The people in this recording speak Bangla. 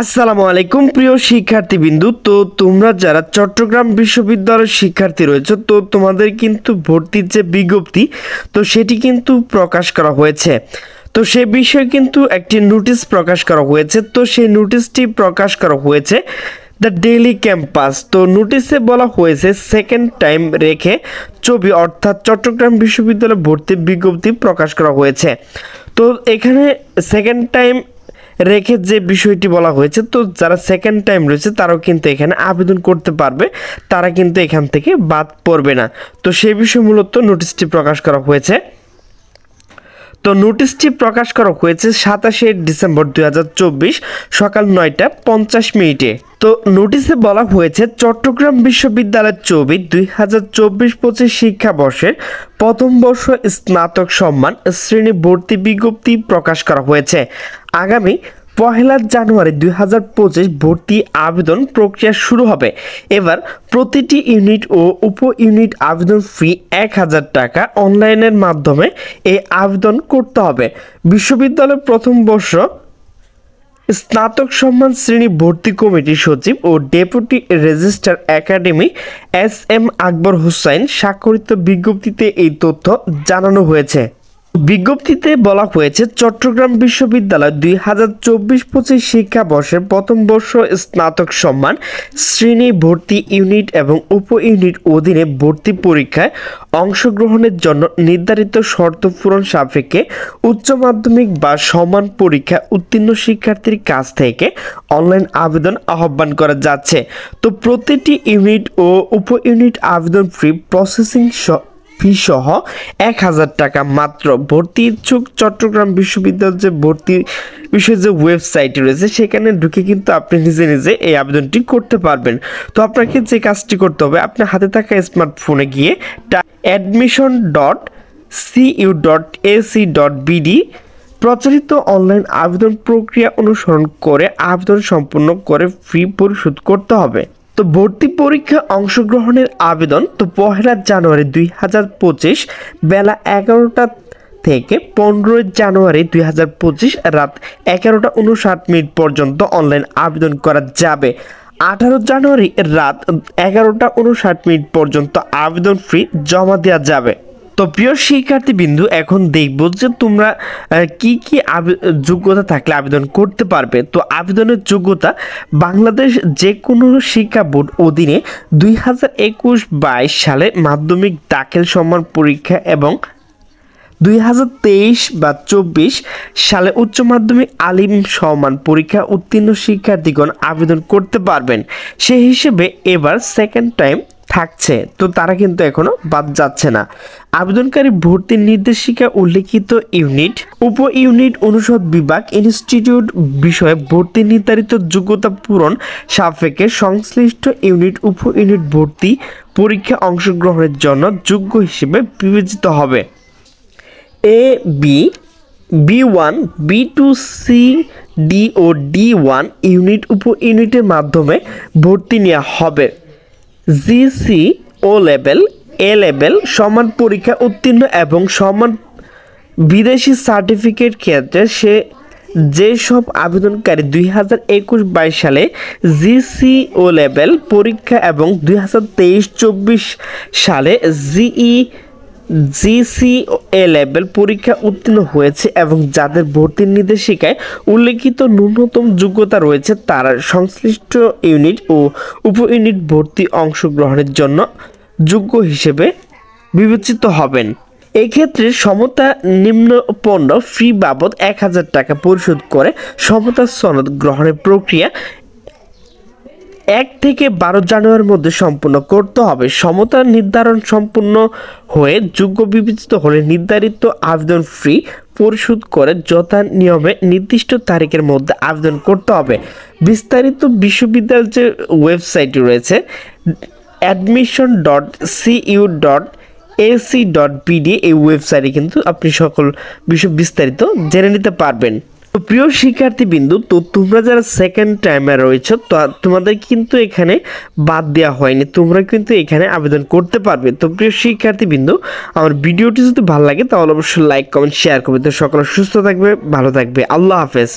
আসসালামু আলাইকুম প্রিয় শিক্ষার্থীবৃন্দু। তো তোমরা যারা চট্টগ্রাম বিশ্ববিদ্যালয়ের শিক্ষার্থী রয়েছে, তো তোমাদের কিন্তু ভর্তির যে বিজ্ঞপ্তি, তো সেটি কিন্তু প্রকাশ করা হয়েছে। তো সে বিষয়ে কিন্তু একটি নোটিশ প্রকাশ করা হয়েছে। তো সেই নোটিশটি প্রকাশ করা হয়েছে দ্য ডেইলি ক্যাম্পাস। তো নোটিশে বলা হয়েছে সেকেন্ড টাইম রেখে ছবি অর্থাৎ চট্টগ্রাম বিশ্ববিদ্যালয় ভর্তির বিজ্ঞপ্তি প্রকাশ করা হয়েছে। তো এখানে সেকেন্ড টাইম রেখে যে বিষয়টি বলা হয়েছে, তো যারা সেকেন্ড টাইম রয়েছে তারাও কিন্তু এখানে আবেদন করতে পারবে, তারা কিন্তু এখান থেকে বাদ পড়বে না। তো সেই বিষয়ে মূলত নোটিশটি প্রকাশ করা হয়েছে। তো নোটিশটি প্রকাশ করা হয়েছে 27শে ডিসেম্বর 2024 সকাল 9টা 50 মিনিটে। তো নোটিশে বলা হয়েছে চট্টগ্রাম বিশ্ববিদ্যালয়ের 2024-25 শিক্ষাবর্ষের প্রথম বর্ষ স্নাতক সম্মান শ্রেণী ভর্তি বিজ্ঞপ্তি প্রকাশ করা হয়েছে। আগামী 1 জানুয়ারি 2025 ভর্তি আবেদন প্রক্রিয়া শুরু হবে। এবার প্রতিটি ইউনিট ও উপ ইউনিট আবেদন ফি 1000 টাকা অনলাইনের মাধ্যমে এই আবেদন করতে হবে। বিশ্ববিদ্যালয়ের প্রথম বর্ষ স্নাতক সম্মান শ্রেণী ভর্তি কমিটির সচিব ও ডেপুটি রেজিস্ট্রার একাডেমি SM আকবর হুসাইন স্বাক্ষরিত বিজ্ঞপ্তিতে এই তথ্য জানানো হয়েছে। বিজ্ঞপ্তিতে বলা হয়েছে চট্টগ্রাম বিশ্ববিদ্যালয় 2024-25 শিক্ষাবর্ষের প্রথম বর্ষ স্নাতক সম্মান শ্রেণী ভর্তি ইউনিট এবং উপ ইউনিট অধীনে ভর্তি পরীক্ষায় অংশগ্রহণের জন্য নির্ধারিত শর্ত পূরণ সাপেক্ষে উচ্চ মাধ্যমিক বা সমান পরীক্ষা উত্তীর্ণ শিক্ষার্থীর কাছ থেকে অনলাইন আবেদন আহ্বান করা যাচ্ছে। তো প্রতিটি ইউনিট ও উপ ইউনিট আবেদন ফি প্রসেসিং ফি সহ 1000 টাকা মাত্র। ভর্তি ইচ্ছুক চট্টগ্রাম বিশ্ববিদ্যালয়ের যে ভর্তি বিষয়ে যে ওয়েবসাইট রয়েছে সেখানে ঢুকে কিন্তু আপনি নিজে নিজে এই আবেদনটি করতে পারবেন। তো আপনাকে যে কাজটি করতে হবে, আপনার হাতে থাকা স্মার্টফোনে গিয়ে admission.cu.ac.bd প্রচলিত অনলাইন আবেদন প্রক্রিয়া অনুসরণ করে আবেদন সম্পূর্ণ করে ফি পরিশোধ করতে হবে। তো ভর্তি পরীক্ষা অংশগ্রহণের আবেদন তো 1 জানুয়ারি 2025 বেলা 11টা থেকে 15 জানুয়ারি 2025 রাত 11টা 59 পর্যন্ত অনলাইন আবেদন করা যাবে। 18 জানুয়ারি রাত 11টা 59 পর্যন্ত আবেদন ফি জমা দেওয়া যাবে। তো প্রিয় শিক্ষার্থীবৃন্দু, এখন দেখব যে তোমরা কি কি যোগ্যতা থাকলে আবেদন করতে পারবে। তো আবেদনের যোগ্যতা বাংলাদেশ যে কোনো শিক্ষা বোর্ড অধীনে 2021-22 সালে মাধ্যমিক দাখিল সম্মান পরীক্ষা এবং 2023-24 সালে উচ্চ মাধ্যমিক আলিম সমান পরীক্ষা উত্তীর্ণ শিক্ষার্থীগণ আবেদন করতে পারবেন। সেই হিসেবে এবার সেকেন্ড টাইম থাকছে, তো তারা কিন্তু এখনো বাদ যাচ্ছে না। আবেদনকারী ভর্তির নির্দেশিকা উল্লেখিত ইউনিট উপ ইউনিট অনুষদ বিভাগ ইনস্টিটিউট বিষয়ে ভর্তি নির্ধারিত যোগ্যতা পূরণ সাপেক্ষে সংশ্লিষ্ট ইউনিট উপ ইউনিট ভর্তি পরীক্ষা অংশগ্রহণের জন্য যোগ্য হিসেবে বিবেচিত হবে। A-B, B1, B2, C-D ও D1 ইউনিট উপ ইউনিটের মাধ্যমে ভর্তি নেওয়া হবে। GC O level A level সমান পরীক্ষা উত্তীর্ণ এবং সমান বিদেশি সার্টিফিকেট ক্ষেত্রে যেসব আবেদনকারী 2021-22 সালে GC ও লেভেল পরীক্ষা এবং 2023-24 সালে GC এ লেভেল পরীক্ষা উত্তীর্ণ হয়েছে এবং যাদের ভর্তির নির্দেশিকায় উল্লেখিত ন্যূনতম যোগ্যতা রয়েছে, তারা সংশ্লিষ্ট ইউনিট ও উপ ইউনিট ভর্তি অংশগ্রহণের জন্য যোগ্য হিসেবে বিবেচিত হবেন। এক্ষেত্রে সমতা নিম্নপন্ন ফি বাবদ 1000 টাকা পরিশোধ করে সমতা সনদ গ্রহণের প্রক্রিয়া 1 থেকে 12 জানুয়ারির মধ্যে সম্পূর্ণ করতে হবে। সমতা নির্ধারণ সম্পূর্ণ হয়ে যোগ্য বিবেচিত হলে নির্ধারিত আবেদন ফি পরিশোধ করে যথা নিয়মে নির্দিষ্ট তারিখের মধ্যে আবেদন করতে হবে। বিস্তারিত বিশ্ববিদ্যালয়ের যে ওয়েবসাইট রয়েছে admission.cu.ac.bd এই ওয়েবসাইটে কিন্তু আপনি সকল বিষয় বিস্তারিত জেনে নিতে পারবেন। তো প্রিয় শিক্ষার্থীবৃন্দু, তো তোমরা যারা সেকেন্ড টাইমে রয়েছে, তো তোমাদের কিন্তু এখানে বাদ দেওয়া হয়নি, তোমরা কিন্তু এখানে আবেদন করতে পারবে। তো প্রিয় শিক্ষার্থীবৃন্দু, আমার ভিডিওটি যদি ভালো লাগে তাহলে অবশ্যই লাইক কমেন্ট শেয়ার করবে। তো সকলে সুস্থ থাকবে, ভালো থাকবে। আল্লাহ হাফেজ।